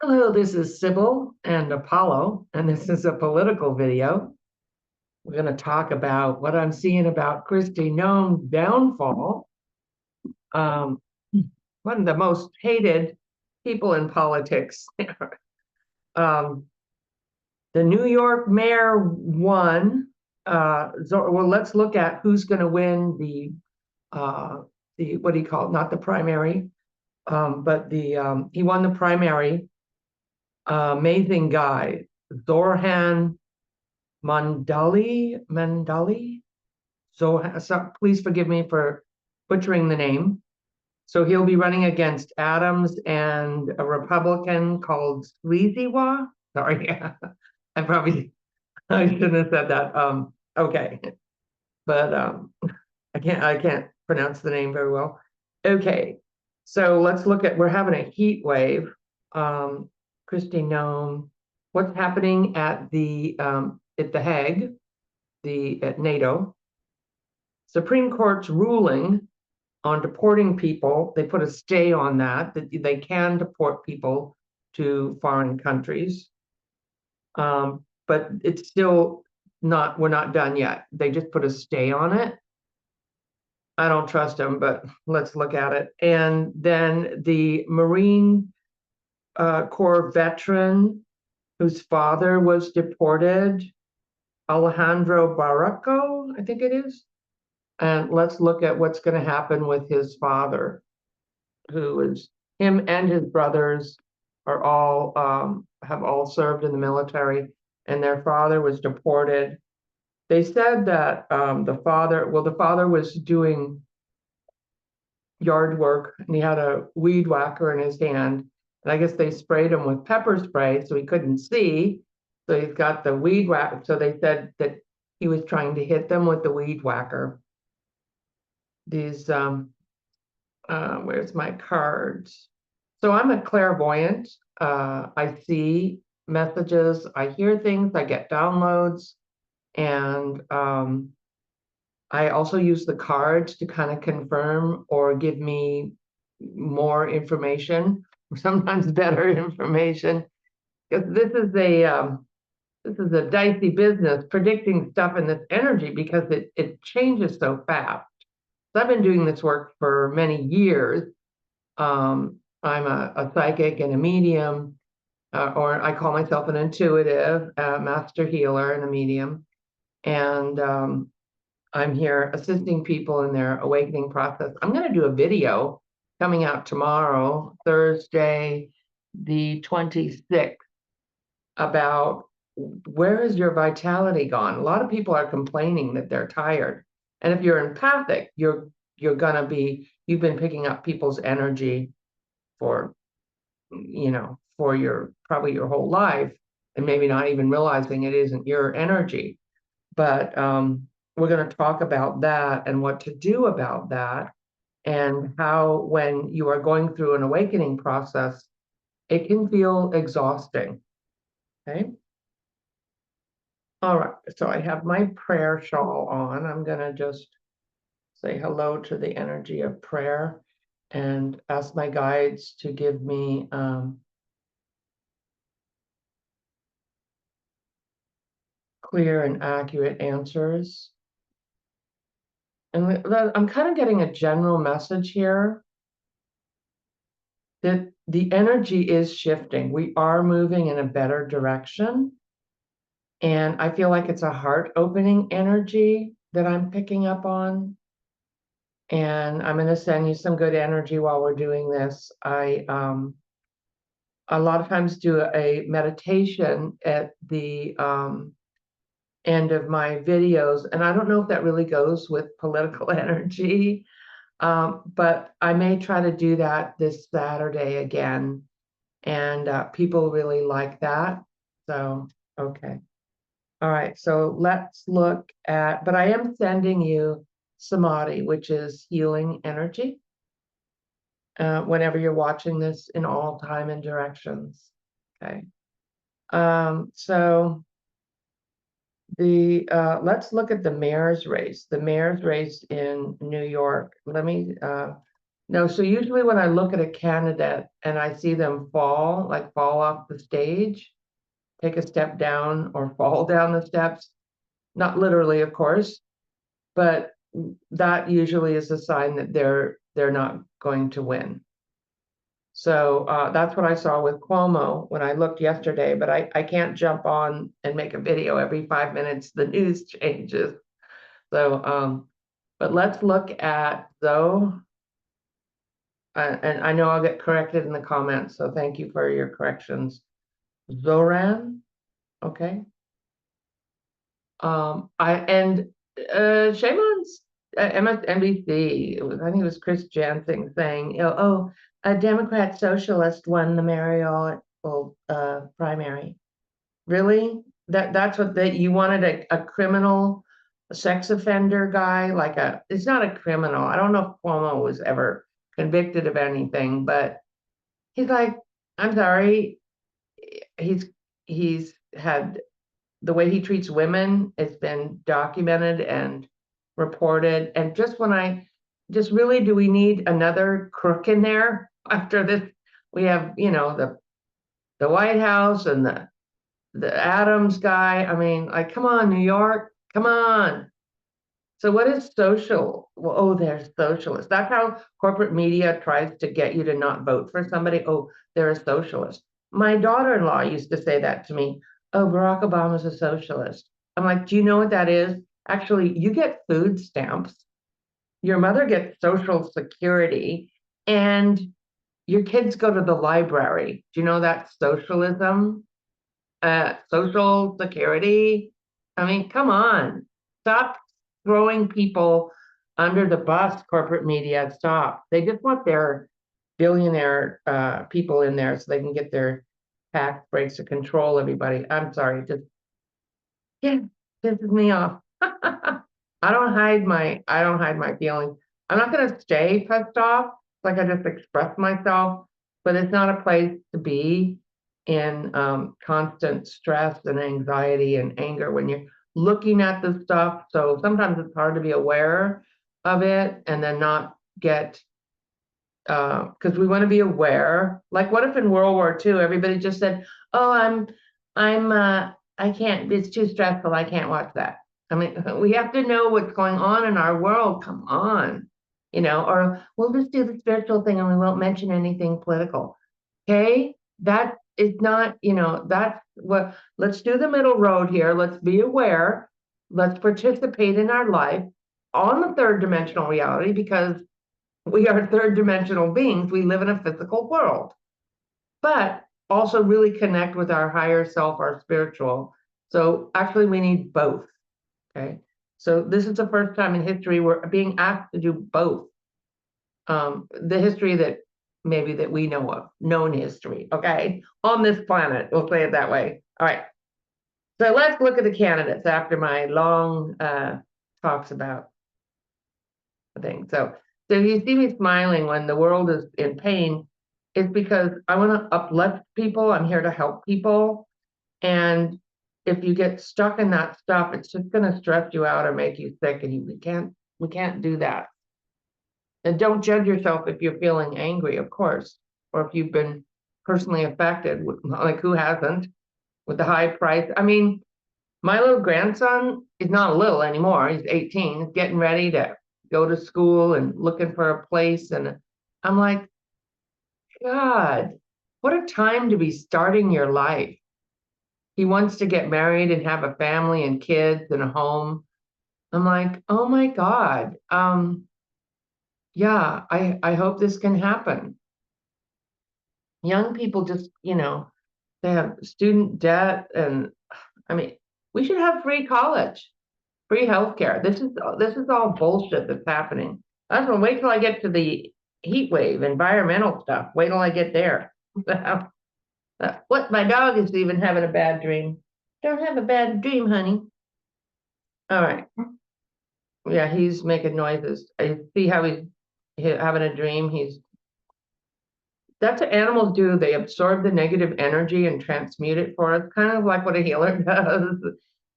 Hello, this is Sibyl and Apollo, and this is a political video. We're going to talk about what I'm seeing about Christina's downfall. Um, One of the most hated people in politics. um, the New York mayor won. Well, let's look at who's going to win the what do you call it? Not the primary, but he won the primary. Amazing guy, Zorhan Mandali. So please forgive me for butchering the name. So he'll be running against Adams and a Republican called Sleazywa. Sorry, I shouldn't have said that. Okay, but I can't pronounce the name very well. Okay, so let's look at, we're having a heat wave. Christy Nome, what's happening at the Hague, at NATO. Supreme Court's ruling on deporting people, they put a stay on that they can deport people to foreign countries. But it's still not, we're not done yet. They just put a stay on it. I don't trust them, but let's look at it. And then the Marine Corps veteran whose father was deported, Alejandro Barraco, I think it is. And let's look at what's going to happen with his father, who is, him and his brothers are all have all served in the military, and their father was deported. They said that the father was doing yard work, and he had a weed whacker in his hand, and I guess they sprayed him with pepper spray so he couldn't see. So he's got the weed whacker. So they said that he was trying to hit them with the weed whacker. These where's my cards? So I'm a clairvoyant. I see messages, I hear things, I get downloads, and I also use the cards to kind of confirm or give me more information, sometimes better information. Because this is a dicey business, predicting stuff in this energy, because it changes so fast. So I've been doing this work for many years. I'm a psychic and a medium, or I call myself an intuitive, master healer and a medium. And I'm here assisting people in their awakening process. I'm going to do a video coming out tomorrow, Thursday, the 26th, about where is your vitality gone? A lot of people are complaining that they're tired. And if you're empathic, you've been picking up people's energy for, probably your whole life, and maybe not even realizing it isn't your energy. But we're going to talk about that and what to do about that, and how, when you are going through an awakening process, it can feel exhausting. Okay. All right. So I have my prayer shawl on. I'm going to just say hello to the energy of prayer and ask my guides to give me clear and accurate answers. And I'm kind of getting a general message here that the energy is shifting. We are moving in a better direction. And I feel like it's a heart-opening energy that I'm picking up on. And I'm going to send you some good energy while we're doing this. I a lot of times do a meditation at the end of my videos, and I don't know if that really goes with political energy, but I may try to do that this Saturday again, and people really like that. So, okay. All right, so let's look at, but I am sending you samadhi, which is healing energy, whenever you're watching this, in all time and directions. Okay. So let's look at the mayor's race. The mayor's race in New York. Let me No, so usually when I look at a candidate and I see them fall, like fall off the stage, take a step down or fall down the steps, not literally, of course, but that usually is a sign that they're not going to win. So that's what I saw with Cuomo when I looked yesterday, but I can't jump on and make a video every 5 minutes. The news changes. So, but let's look at though, and I know I'll get corrected in the comments, so thank you for your corrections. Zoran, okay. Shame on MSNBC. I think it was Chris Jansing saying, "Oh, a Democrat socialist won the mayoral primary." Really? That's what you wanted a criminal, a sex offender guy, like it's not a criminal. I don't know if Cuomo was ever convicted of anything, but he's like, I'm sorry, he's he's had the way he treats women has been documented and reported. And just really, do we need another crook in there after this? We have, the White House and the Adams guy. I mean, like, come on, New York, come on. So what is social? Well, oh, there's socialists. That's how corporate media tries to get you to not vote for somebody. Oh, they're a socialist. My daughter-in-law used to say that to me. Oh, Barack Obama's a socialist. I'm like, do you know what that is? Actually, you get food stamps. Your mother gets Social Security, and your kids go to the library. Do you know that's socialism? Social Security. I mean, come on. Stop throwing people under the bus, corporate media. Stop. They just want their billionaire people in there so they can get their tax breaks to control everybody. I'm sorry, just yeah, pisses me off. I don't hide my feelings. I'm not gonna stay pissed off, like I just express myself, but it's not a place to be in constant stress and anxiety and anger when you're looking at the stuff. So sometimes it's hard to be aware of it and then not get because we want to be aware. Like, what if in World War II everybody just said, "Oh, I can't. It's too stressful. I can't watch that." I mean, we have to know what's going on in our world. Come on, or we'll just do the spiritual thing and we won't mention anything political. Okay, that is not, that's what. Let's do the middle road here. Let's be aware. Let's participate in our life on the third dimensional reality because we are third dimensional beings. We live in a physical world, but also really connect with our higher self, our spiritual. So actually, we need both. Okay. So this is the first time in history we're being asked to do both. The history that maybe that we know of, known history. Okay. On this planet, we'll say it that way. All right. So let's look at the candidates after my long talks about the thing. So you see me smiling when the world is in pain, it's because I want to uplift people. I'm here to help people. And if you get stuck in that stuff, it's just going to stress you out or make you sick. And we can't do that. And don't judge yourself if you're feeling angry, of course, or if you've been personally affected, like who hasn't, with the high price. I mean, my little grandson is not little anymore. He's 18, he's getting ready to go to school and looking for a place. And I'm like, God, what a time to be starting your life. He wants to get married and have a family and kids and a home. I'm like, oh my God. Yeah, I hope this can happen. Young people just, they have student debt and I mean, we should have free college, free healthcare. This is all bullshit that's happening. That's when wait till I get to the heat wave, environmental stuff. Wait till I get there. What my dog is even having a bad dream. Don't have a bad dream, honey. All right. Yeah, he's making noises. I see how he's having a dream. That's what animals do. They absorb the negative energy and transmute it for us, kind of like what a healer does.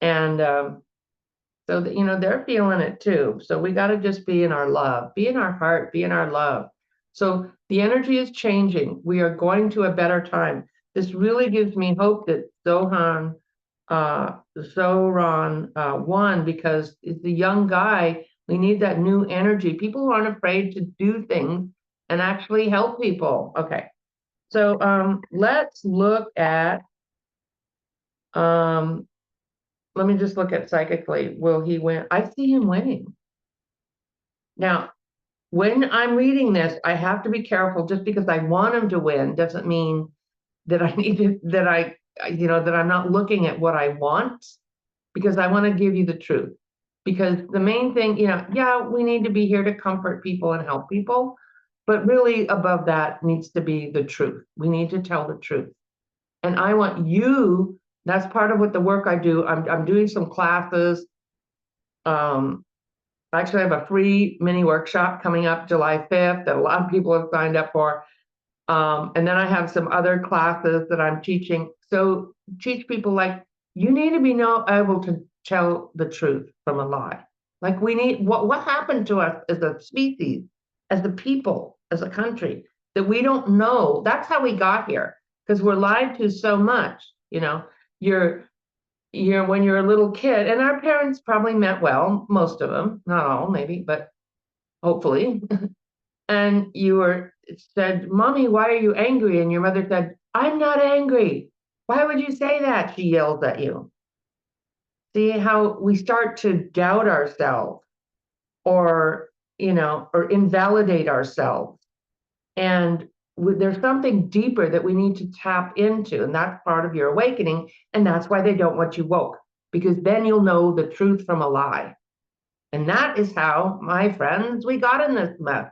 And so that, they're feeling it too. So we got to just be in our love, be in our heart, be in our love. So the energy is changing. We are going to a better time. This really gives me hope that Zoran won, because it's a young guy. We need that new energy. People who aren't afraid to do things and actually help people. Okay. So let's look at let me just look at psychically. Will he win? I see him winning. Now, when I'm reading this, I have to be careful. Just because I want him to win doesn't mean that I need to, that that I'm not looking at what I want, because I want to give you the truth. Because the main thing, yeah, we need to be here to comfort people and help people, but really above that needs to be the truth. We need to tell the truth. And I want you, that's part of what the work I do. I'm doing some classes. Actually, I have a free mini workshop coming up July 5th that a lot of people have signed up for. And then I have some other classes that I'm teaching. So teach people, like, you need to be able to tell the truth from a lie. Like, we need, what happened to us as a species, as a people, as a country, that we don't know. That's how we got here, because we're lied to so much. You're when you're a little kid, and our parents probably meant well, most of them, not all, maybe, but hopefully. And you were said, "Mommy, why are you angry?" And your mother said, "I'm not angry." "Why would you say that?" She yelled at you. See how we start to doubt ourselves, or or invalidate ourselves. And there's something deeper that we need to tap into, and that's part of your awakening. And that's why they don't want you woke, because then you'll know the truth from a lie. And that is how, my friends, we got in this mess.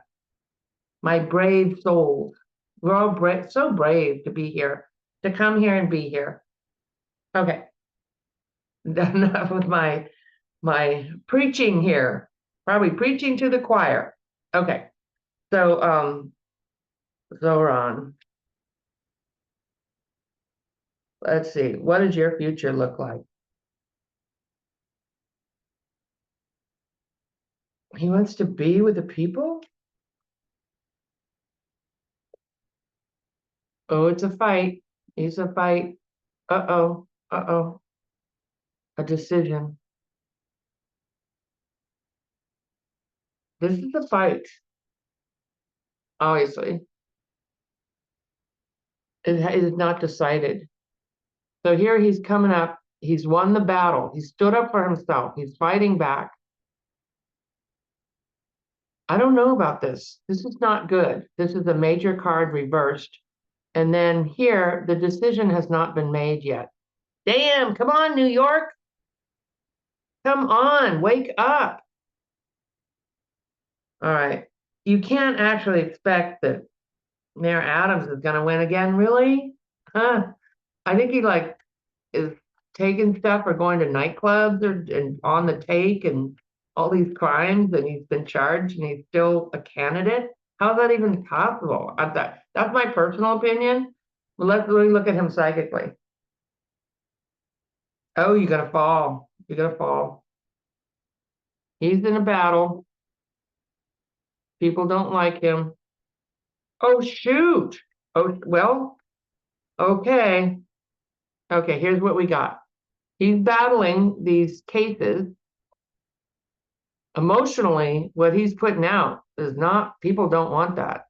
My brave souls. We're all brave, so brave to be here, to come here and be here. Okay. Enough with my preaching here. Probably preaching to the choir. Okay. So Zoran, let's see. What does your future look like? He wants to be with the people? Oh, it's a fight. It's a fight. Uh-oh. Uh-oh. A decision. This is a fight, obviously. It is not decided. So here he's coming up. He's won the battle. He stood up for himself. He's fighting back. I don't know about this. This is not good. This is a major card reversed. And then here, the decision has not been made yet. Damn, come on, New York. Come on, wake up. All right. You can't actually expect that Mayor Adams is going to win again, really? Huh? I think he is taking stuff or going to nightclubs and on the take and all these crimes, and he's been charged and he's still a candidate. How's that even possible? That's my personal opinion. Well, let's really look at him psychically. Oh, you're gonna fall. You're gonna fall. He's in a battle. People don't like him. Oh, shoot. Oh, well, okay. Okay, here's what we got. He's battling these cases. Emotionally, what he's putting out is not, people don't want that.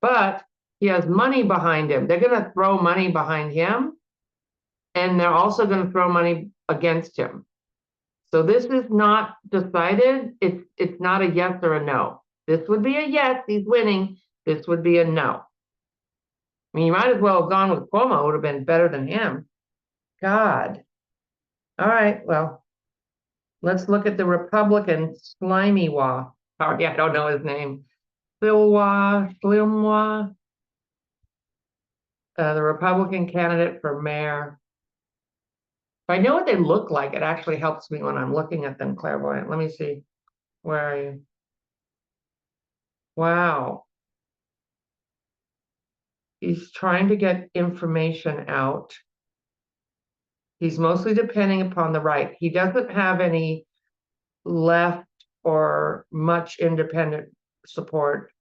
But he has money behind him. They're going to throw money behind him, and they're also going to throw money against him. So this is not decided. It's not a yes or a no. This would be a yes, he's winning. This would be a no. I mean, you might as well have gone with Cuomo. It would have been better than him. God. All right, well, let's look at the Republican Slimey-Wah. Sorry, I don't know his name. Slimwa, the Republican candidate for mayor. If I know what they look like, it actually helps me when I'm looking at them clairvoyant. Let me see. Where are you? Wow. He's trying to get information out. He's mostly depending upon the right. He doesn't have any left or much independent support.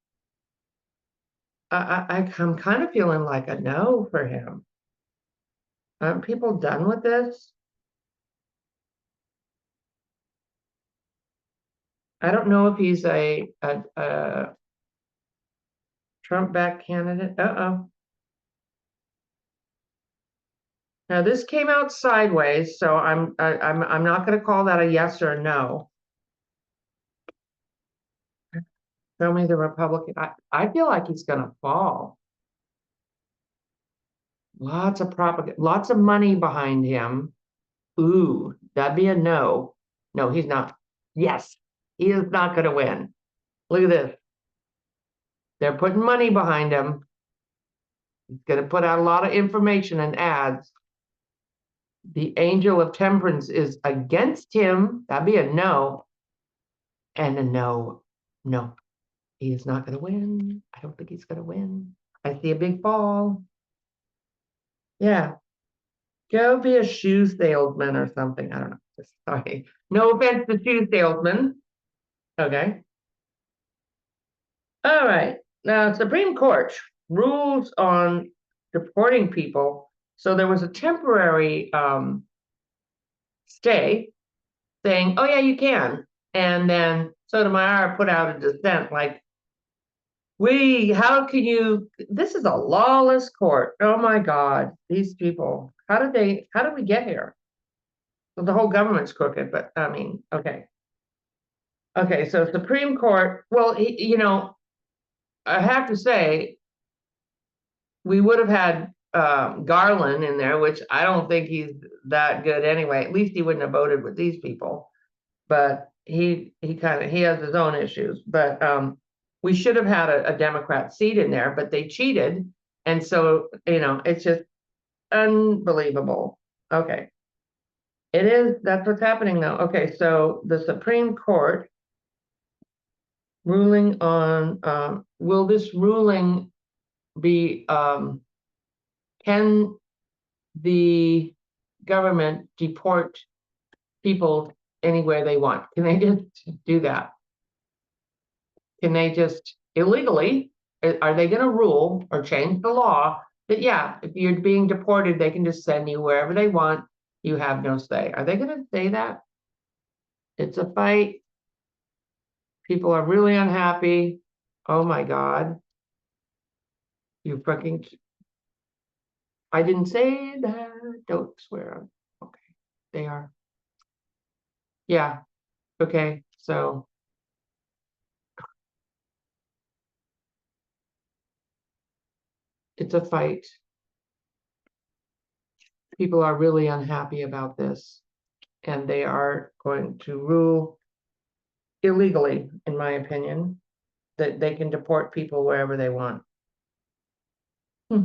I'm kind of feeling like a no for him. Aren't people done with this? I don't know if he's a Trump-backed candidate. Uh-oh. Now this came out sideways, so I'm not going to call that a yes or a no. Show me the Republican. I feel like he's going to fall. Lots of propaganda, lots of money behind him. Ooh, that'd be a no. No, he's not. Yes, he is not going to win. Look at this. They're putting money behind him. He's going to put out a lot of information and ads. The angel of temperance is against him. That'd be a no. And a no. No, he is not going to win. I don't think he's going to win. I see a big fall. Yeah. Go be a shoe salesman or something. I don't know. Sorry. No offense to shoe salesmen. Okay. All right. Now, Supreme Court rules on deporting people. So there was a temporary stay saying, oh, yeah, you can. And then Sotomayor put out a dissent like, how can you, this is a lawless court. Oh my God, these people, how did we get here? Well, the whole government's crooked, but I mean, okay. Okay, so Supreme Court, well, I have to say, we would have had Garland in there, which I don't think he's that good anyway. At least he wouldn't have voted with these people. But he has his own issues. But we should have had a Democrat seat in there, but they cheated. And so, it's just unbelievable. Okay. That's what's happening now. Okay, so the Supreme Court ruling on, will this ruling be, can the government deport people anywhere they want? Can they just do that? Can they just illegally, are they going to rule or change the law that, yeah, if you're being deported, they can just send you wherever they want. You have no say. Are they going to say that? It's a fight. People are really unhappy. Oh my God. You fucking, I didn't say that. Don't swear. Okay. They are. Yeah. Okay. So it's a fight. People are really unhappy about this, and they are going to rule illegally, in my opinion, that they can deport people wherever they want. All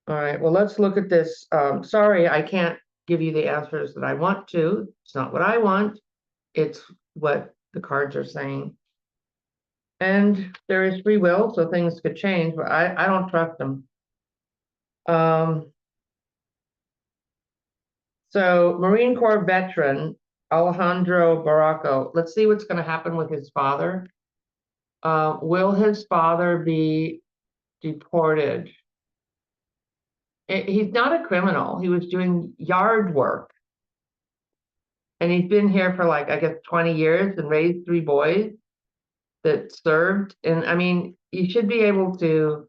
right, well, let's look at this. Sorry, I can't give you the answers that I want to. It's not what I want. It's what the cards are saying. And there is free will, so things could change, but I don't trust them. So Marine Corps veteran Alejandro Barraco, let's see what's going to happen with his father. Will his father be deported? He's not a criminal. He was doing yard work. And he's been here for like, I guess, 20 years and raised 3 boys that served. And I mean, you should be able to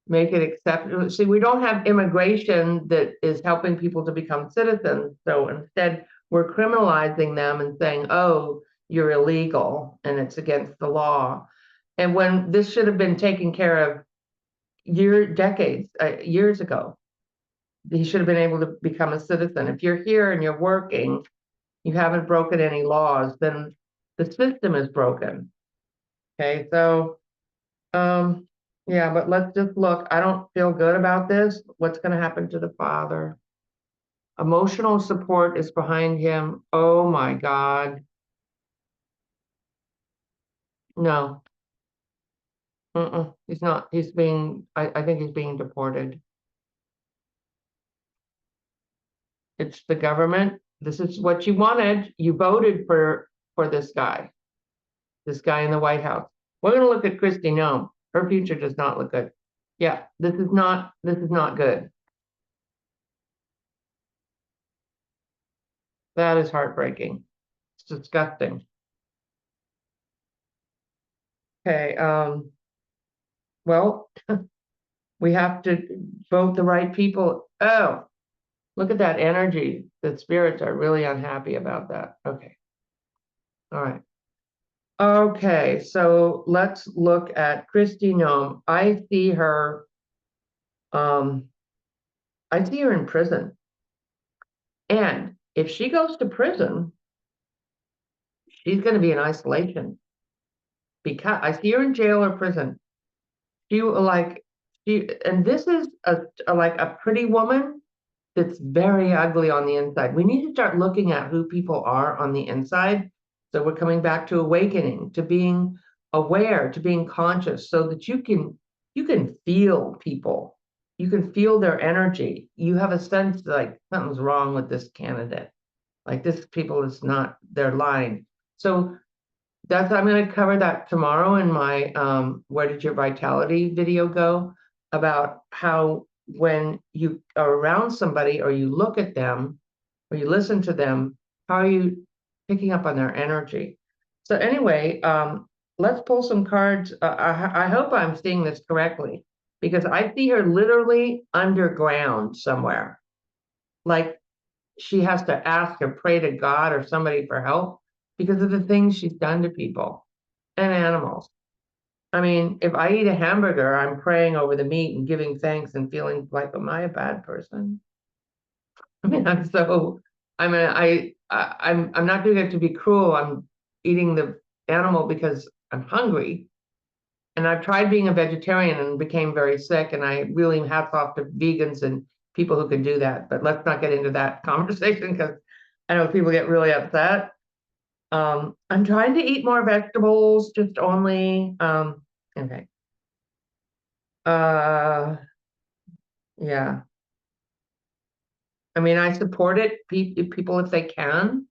make it acceptable. See, we don't have immigration that is helping people to become citizens. So instead, we're criminalizing them and saying, oh, you're illegal and it's against the law. And when this should have been taken care of years ago, he should have been able to become a citizen. If you're here and you're working, you haven't broken any laws, then the system is broken. Okay, so yeah, but let's just look. I don't feel good about this. What's going to happen to the father? Emotional support is behind him. Oh my God. No. He's not. He's being, I think he's being deported. It's the government. This is what you wanted. You voted for this guy in the White House. We're going to look at Christy Nome. Her future does not look good. Yeah, this is not good. That is heartbreaking. It's disgusting. Okay, well, we have to vote the right people. Oh, look at that energy. The spirits are really unhappy about that. Okay. All right. Okay, so let's look at Christy Nome. Um, I see her in prison. And if she goes to prison, she's going to be in isolation because I see her in jail or prison. She like and this is like a pretty woman that's very ugly on the inside. We need to start looking at who people are on the inside. So we're coming back to awakening, to being aware, to being conscious, so that you can feel people. You can feel their energy. You have a sense like something's wrong with this candidate. Like this people is not, they're lying. So I'm going to cover that tomorrow in my Where Did Your Vitality video go, about how when you are around somebody or you look at them or you listen to them, how are you picking up on their energy? So anyway, let's pull some cards. I hope I'm seeing this correctly, because I see her literally underground somewhere. Like she has to ask or pray to God or somebody for help because of the things she's done to people and animals. I mean, if I eat a hamburger, I'm praying over the meat and giving thanks and feeling like, am I a bad person? I mean, I'm not doing it to be cruel. I'm eating the animal because I'm hungry. And I've tried being a vegetarian and became very sick. And I really hats off to vegans and people who can do that. But let's not get into that conversation because I know people get really upset. I'm trying to eat more vegetables, just only. Okay. Uh, yeah. I mean, I support it. People, if they can,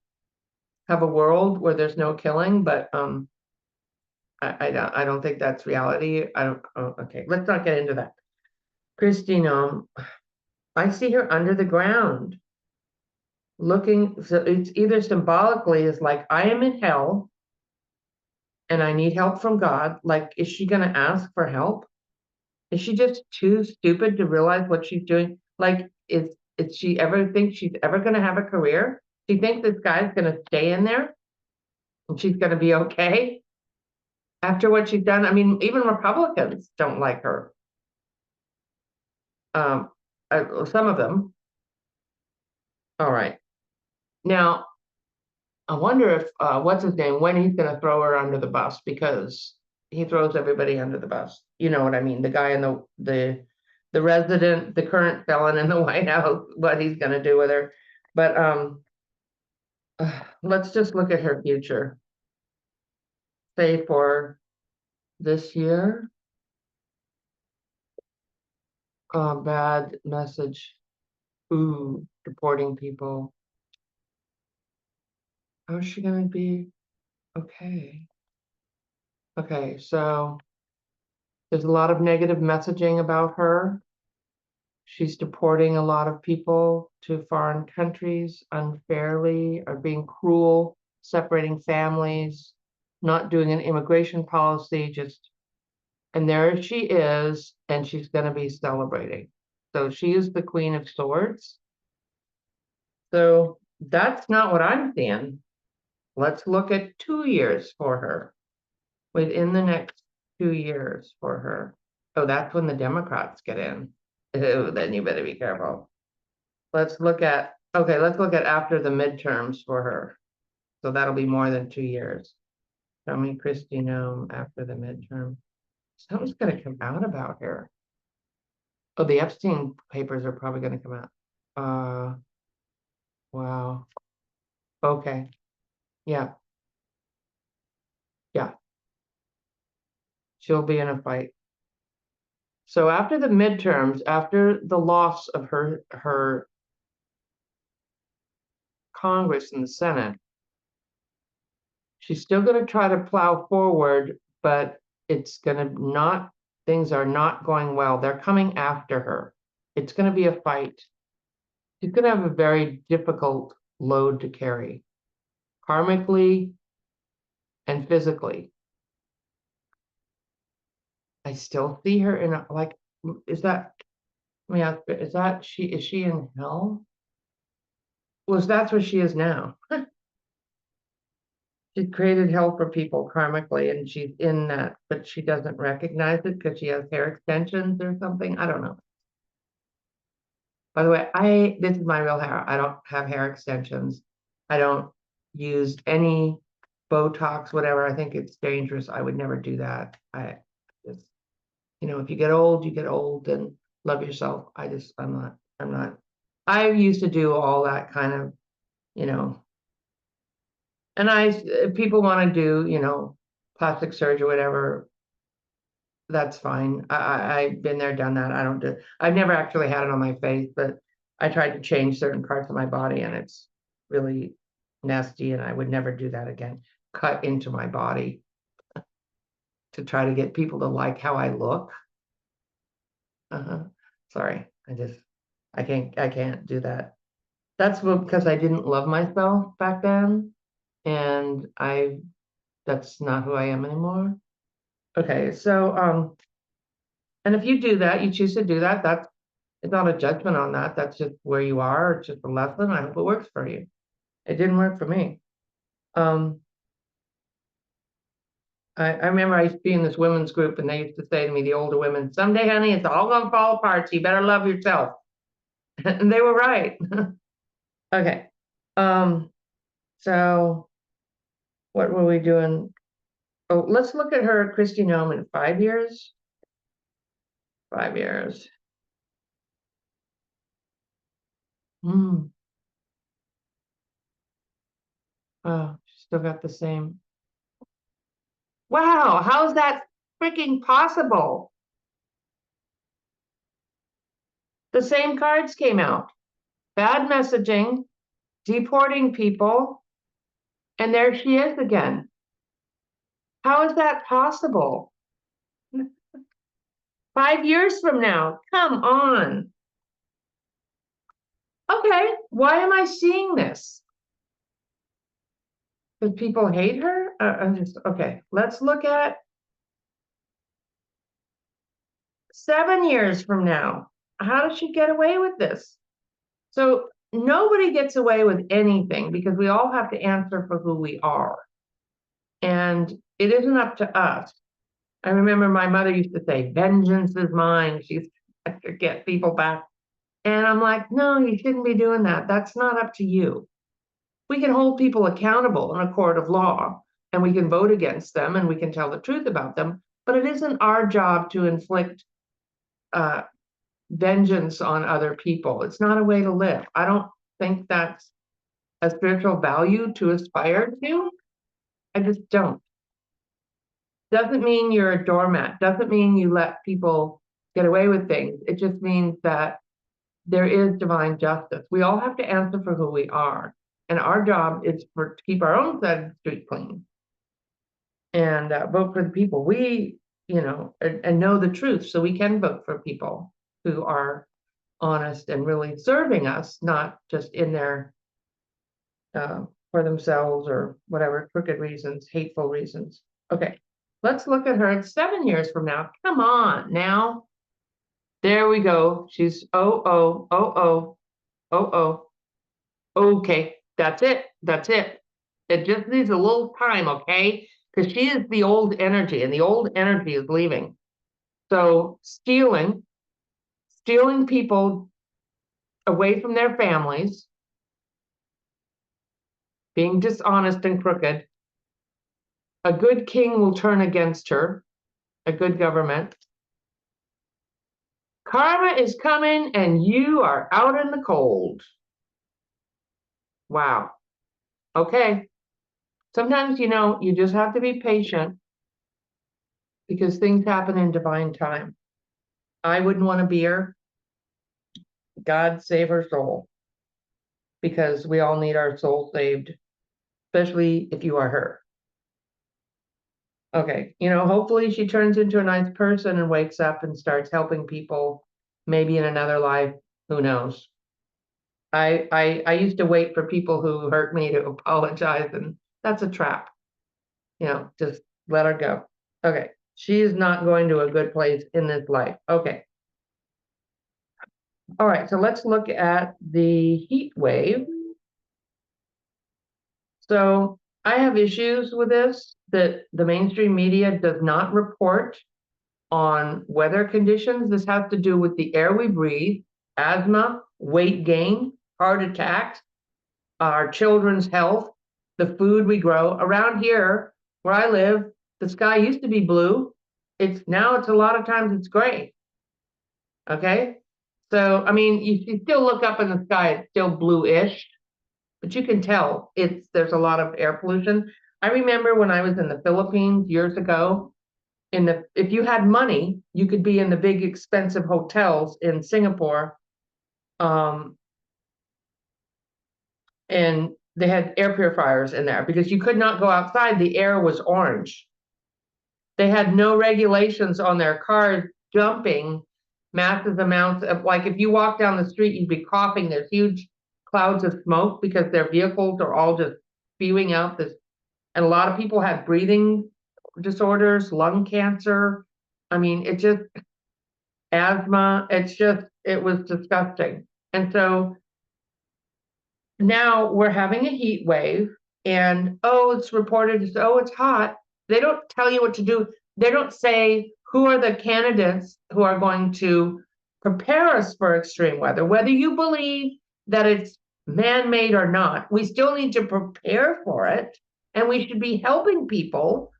have a world where there's no killing, but I don't think that's reality. I don't. Oh, okay, let's not get into that. Christina, I see her under the ground, looking. So it's either symbolically is like I am in hell and I need help from God. Like, is she going to ask for help? Is she just too stupid to realize what she's doing? Like, is she ever think she's ever going to have a career? She thinks this guy's going to stay in there and she's going to be okay after what she's done. I mean, even Republicans don't like her. Um, some of them. All right. Now, I wonder if what's his name, when he's going to throw her under the bus, because he throws everybody under the bus. You know what I mean? The guy in the resident, the current felon in the White House, what he's going to do with her. But let's just look at her future. Say for this year, bad message. Ooh, deporting people. How's she going to be? Okay. Okay, so there's a lot of negative messaging about her. She's deporting a lot of people to foreign countries unfairly, or being cruel, separating families, not doing an immigration policy, just, and there she is, and she's going to be celebrating. So she is the Queen of Swords. So that's not what I'm seeing. Let's look at 2 years for her, within the next 2 years for her. Oh, that's when the Democrats get in. Oh, then you better be careful. Let's look at after the midterms for her. So that'll be more than 2 years. Tell me, Christy Nome, after the midterm. Something's going to come out about her. Oh, the Epstein papers are probably going to come out. Wow. Okay. Yeah. Yeah. She'll be in a fight. So after the midterms, after the loss of her Congress and the Senate, she's still going to try to plow forward, but it's gonna not, things are not going well. They're coming after her. It's gonna be a fight. She's gonna have a very difficult load to carry, karmically and physically. I still see her in a, like, is that, yeah, is that she, is she in hell? Well, that's where she is now. She created hell for people karmically, and she's in that, but she doesn't recognize it because she has hair extensions or something. I don't know. By the way, this is my real hair. I don't have hair extensions. I don't use any Botox, whatever. I think it's dangerous. I would never do that. I just, if you get old, you get old, and love yourself. I'm not. I used to do all that kind of, you know, and if people want to do, plastic surgery, whatever, that's fine. I've been there, done that. I've never actually had it on my face, but I tried to change certain parts of my body and it's really nasty and I would never do that again. Cut into my body to try to get people to like how I look. Sorry, I can't do that. That's because I didn't love myself back then, and that's not who I am anymore. Okay, so and if you do that, you choose to do that, it's not a judgment on that. That's just where you are. It's just a lesson. I hope it works for you. It didn't work for me. I remember I used to be in this women's group and they used to say to me, the older women, someday, honey, it's all gonna fall apart, so you better love yourself. And they were right. Okay. So what were we doing? Oh, let's look at her Christy Nome in 5 years. 5 years. Oh, she's still got the same. Wow, how's that freaking possible? The same cards came out. Bad messaging, deporting people, and there she is again. How is that possible? 5 years from now, come on. Okay, why am I seeing this? Because people hate her? Okay, let's look at 7 years from now. How does she get away with this? So nobody gets away with anything because we all have to answer for who we are. And it isn't up to us. I remember my mother used to say, vengeance is mine. She used to get people back. And I'm like, no, you shouldn't be doing that. That's not up to you. We can hold people accountable in a court of law and we can vote against them and we can tell the truth about them. But it isn't our job to inflict vengeance on other people. It's not a way to live. I don't think that's a spiritual value to aspire to. I just don't. Doesn't mean you're a doormat. Doesn't mean you let people get away with things. It just means that there is divine justice. We all have to answer for who we are. And our job is to keep our own side of the street clean and vote for the people we, and know the truth so we can vote for people who are honest and really serving us, not just in there for themselves or whatever, crooked reasons, hateful reasons. Okay, let's look at her 7 years from now. Come on now. There we go. She's okay, that's it. That's it. It just needs a little time, okay? Because she is the old energy, and the old energy is leaving. So stealing people away from their families, being dishonest and crooked. A good king will turn against her, a good government. Karma is coming, and you are out in the cold. Wow. Okay. Sometimes, you just have to be patient because things happen in divine time. I wouldn't want to be her. God save her soul. Because we all need our soul saved, especially if you are her. Okay, hopefully she turns into a nice person and wakes up and starts helping people, maybe in another life. Who knows? I used to wait for people who hurt me to apologize, and that's a trap. Just let her go. Okay, she is not going to a good place in this life. Okay, all right. So let's look at the heat wave. So I have issues with this that the mainstream media does not report on weather conditions. This has to do with the air we breathe, asthma, weight gain, heart attacks, our children's health, the food we grow. Around here, where I live, the sky used to be blue. It's a lot of times it's gray. Okay. So, I mean, you still look up in the sky, it's still bluish, but you can tell there's a lot of air pollution. I remember when I was in the Philippines years ago, if you had money, you could be in the big expensive hotels in Singapore, um, and they had air purifiers in there because you could not go outside. The air was orange. They had no regulations on their cars dumping massive amounts of, like, if you walk down the street, you'd be coughing. There's huge clouds of smoke because their vehicles are all just spewing out this. And a lot of people had breathing disorders, lung cancer. I mean, asthma. It was disgusting. And so now we're having a heat wave, and it's reported as, it's hot. They don't tell you what to do. They don't say who are the candidates who are going to prepare us for extreme weather. Whether you believe that it's man-made or not, we still need to prepare for it, and we should be helping people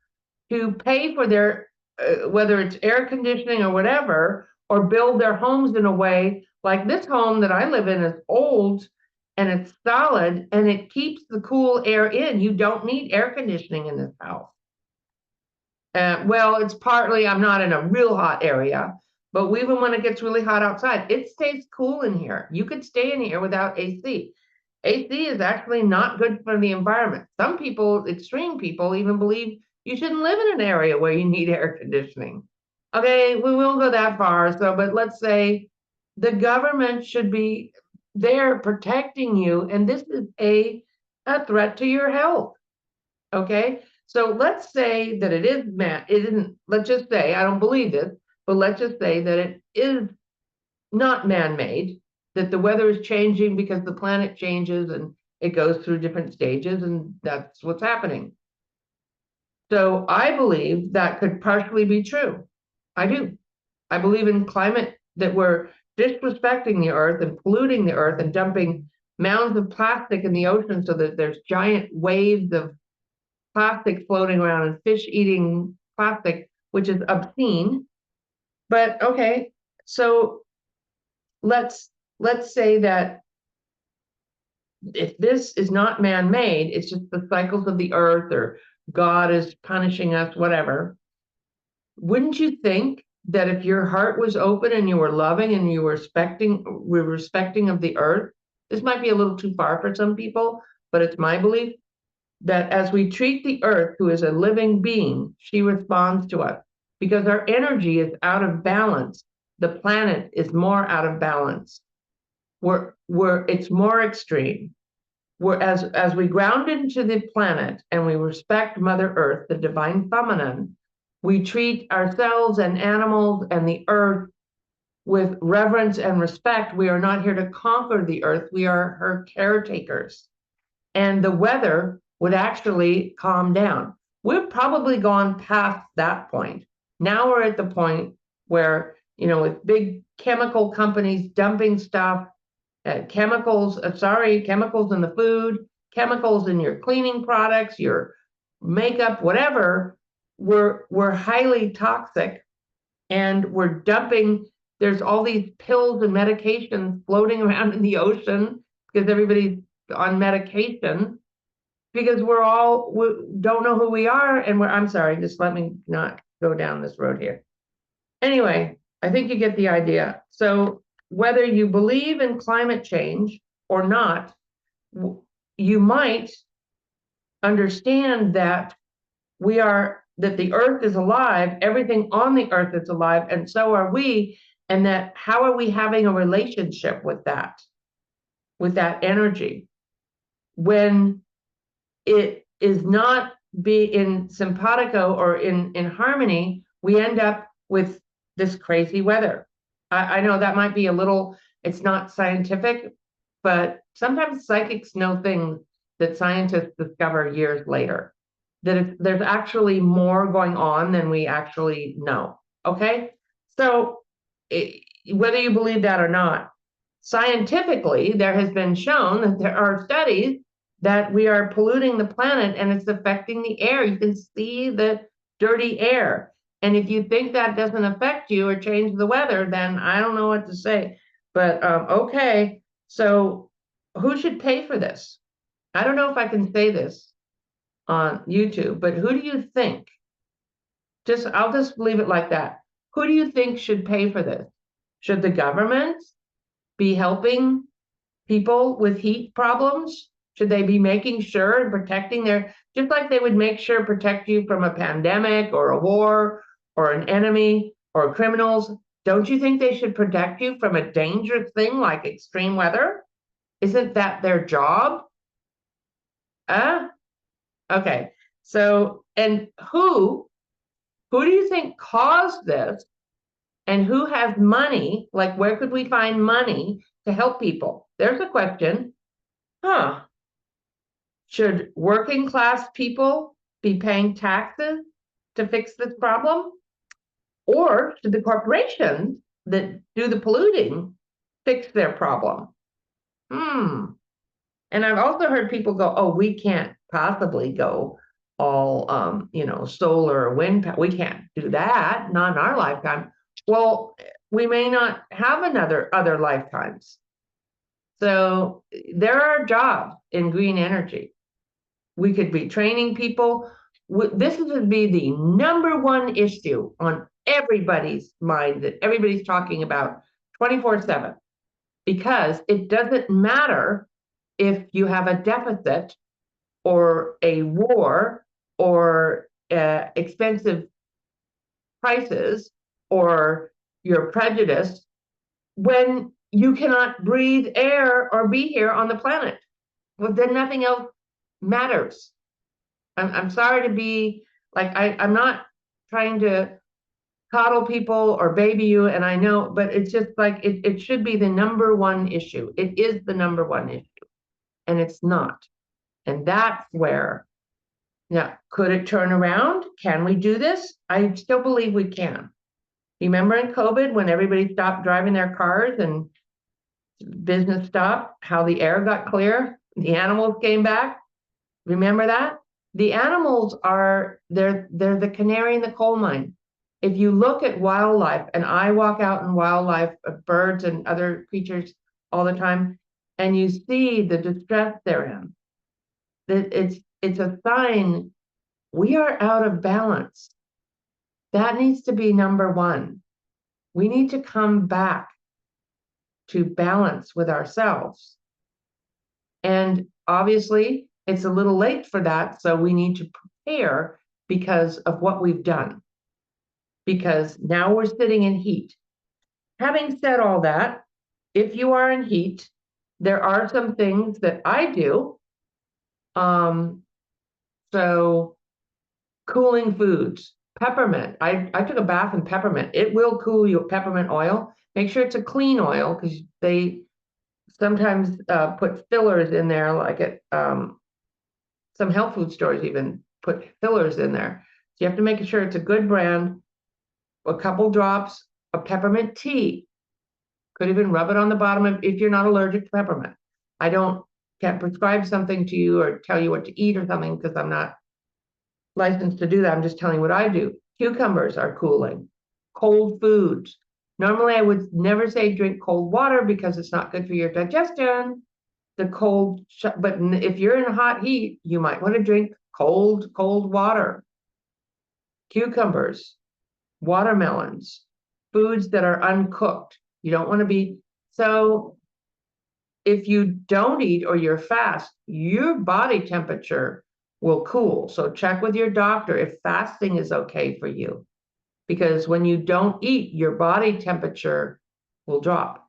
to pay for their, whether it's air conditioning or whatever, or build their homes in a way like this home that I live in is old and it's solid and it keeps the cool air in. You don't need air conditioning in this house. Well, it's partly I'm not in a real hot area, but even when it gets really hot outside, it stays cool in here. You could stay in here without AC. AC is actually not good for the environment. Some people, extreme people, even believe you shouldn't live in an area where you need air conditioning. Okay, we won't go that far. But let's say the government should be there protecting you, and this is a threat to your health. Okay, so let's say that it isn't, let's just say, I don't believe this, but let's just say that it is not man-made, that the weather is changing because the planet changes and it goes through different stages, and that's what's happening. So I believe that could partially be true. I do. I believe in climate, that we're disrespecting the earth and polluting the earth and dumping mounds of plastic in the ocean so that there's giant waves of plastic floating around and fish eating plastic, which is obscene. But okay, so let's say that if this is not man-made, it's just the cycles of the earth, or God is punishing us, whatever. Wouldn't you think that if your heart was open and you were loving and you were respecting of the earth, this might be a little too far for some people, but it's my belief that as we treat the earth, who is a living being, she responds to us. Because our energy is out of balance, the planet is more out of balance. It's more extreme. As we ground into the planet and we respect Mother Earth, the divine feminine, we treat ourselves and animals and the earth with reverence and respect. We are not here to conquer the earth. We are her caretakers. And the weather would actually calm down. We've probably gone past that point. Now we're at the point where, with big chemical companies dumping stuff, chemicals in the food, chemicals in your cleaning products, your makeup, whatever, we're highly toxic, and we're dumping. There's all these pills and medications floating around in the ocean because everybody's on medication, because we don't know who we are, and I'm sorry, just let me not go down this road here. Anyway, I think you get the idea. So whether you believe in climate change or not, you might understand that we are that the earth is alive, everything on the earth is alive, and so are we, and that how are we having a relationship with that energy? When it is not be in simpatico or in harmony, we end up with this crazy weather. I know that might be a little, it's not scientific, but sometimes psychics know things that scientists discover years later, that there's actually more going on than we actually know. Okay, so whether you believe that or not, scientifically there has been shown that there are studies that we are polluting the planet and it's affecting the air. You can see the dirty air. And if you think that doesn't affect you or change the weather, then I don't know what to say. But okay, so who should pay for this? I don't know if I can say this on YouTube, but who do you think? I'll just leave it like that. Who do you think should pay for this? Should the government be helping people with heat problems? Should they be making sure and protecting just like they would make sure protect you from a pandemic or a war or an enemy or criminals? Don't you think they should protect you from a dangerous thing like extreme weather? Isn't that their job? Okay. So, and who do you think caused this? And who has money? Like, where could we find money to help people? There's a question. Should working class people be paying taxes to fix this problem? Or should the corporations that do the polluting fix their problem? And I've also heard people go, oh, we can't possibly go all, solar or wind. We can't do that, not in our lifetime. Well, we may not have other lifetimes. So there are jobs in green energy. We could be training people. This would be the number one issue on everybody's mind that everybody's talking about 24/7, because it doesn't matter if you have a deficit or a war or expensive prices or you're prejudiced when you cannot breathe air or be here on the planet. Well, then nothing else matters. I'm sorry to be like, I'm not trying to coddle people or baby you, and I know, but it's just like it should be the number one issue. It is the number one issue, and it's not. And that's where, now, could it turn around? Can we do this? I still believe we can. Remember in COVID when everybody stopped driving their cars and business stopped, how the air got clear, the animals came back? Remember that? The animals they're the canary in the coal mine. If you look at wildlife, and I walk out in wildlife, birds and other creatures all the time, and you see the distress they're in, it's a sign we are out of balance. That needs to be number one. We need to come back to balance with ourselves. And obviously, it's a little late for that, so we need to prepare because of what we've done. Because now we're sitting in heat. Having said all that, if you are in heat, there are some things that I do. So cooling foods, peppermint. I took a bath in peppermint. It will cool your peppermint oil. Make sure it's a clean oil, because they sometimes put fillers in there, like at some health food stores even put fillers in there. So you have to make sure it's a good brand. A couple drops of peppermint tea. Could even rub it on the bottom if you're not allergic to peppermint. Can't prescribe something to you or tell you what to eat or something, because I'm not licensed to do that. I'm just telling you what I do. Cucumbers are cooling. Cold foods. Normally, I would never say drink cold water because it's not good for your digestion. But if you're in a hot heat, you might want to drink cold water. Cucumbers, watermelons, foods that are uncooked. You don't want to be, so if you don't eat or you're fast, your body temperature will cool. So check with your doctor if fasting is okay for you, because when you don't eat, your body temperature will drop.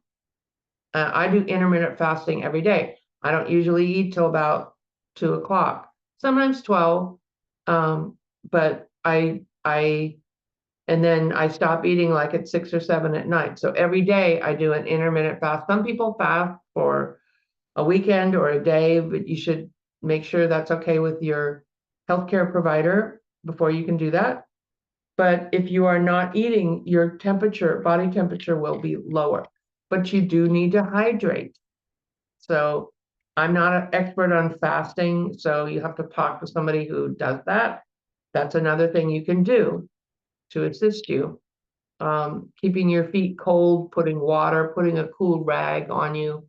I do intermittent fasting every day. I don't usually eat till about 2 o'clock, sometimes 12. But and then I stop eating like at 6 or 7 at night. So every day I do an intermittent fast. Some people fast for a weekend or a day, but you should make sure that's okay with your healthcare provider before you can do that. But if you are not eating, your temperature, body temperature will be lower, but you do need to hydrate. So I'm not an expert on fasting, so you have to talk to somebody who does that. That's another thing you can do to assist you. Keeping your feet cold, putting water, putting a cool rag on you,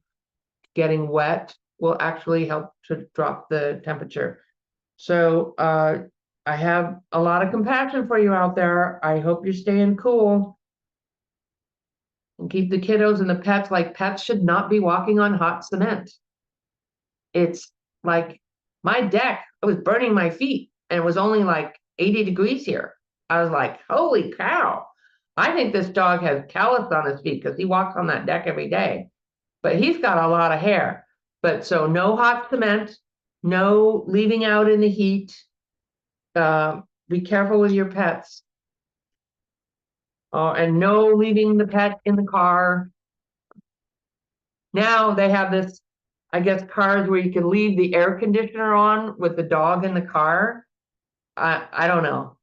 getting wet will actually help to drop the temperature. So I have a lot of compassion for you out there. I hope you're staying cool. And keep the kiddos and the pets, like pets should not be walking on hot cement. It's like my deck, it was burning my feet and it was only like 80 degrees here. I was like, holy cow. I think this dog has callus on his feet because he walks on that deck every day. But he's got a lot of hair. But so no hot cement, no leaving out in the heat. Be careful with your pets. And no leaving the pet in the car. Now they have this, I guess, cars where you can leave the air conditioner on with the dog in the car. I don't know.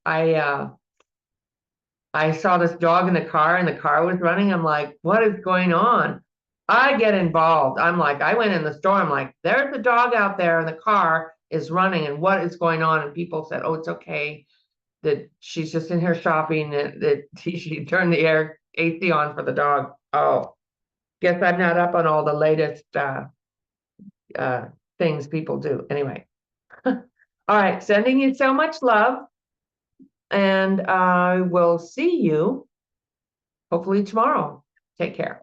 I saw this dog in the car and the car was running. I'm like, what is going on? I get involved. I'm like, I went in the store. I'm like, there's a dog out there and the car is running and what is going on? And people said, oh, it's okay that she's just in here shopping, that she turned the air AC on for the dog. Oh, guess I'm not up on all the latest things people do. Anyway, all right, sending you so much love, and I will see you hopefully tomorrow. Take care.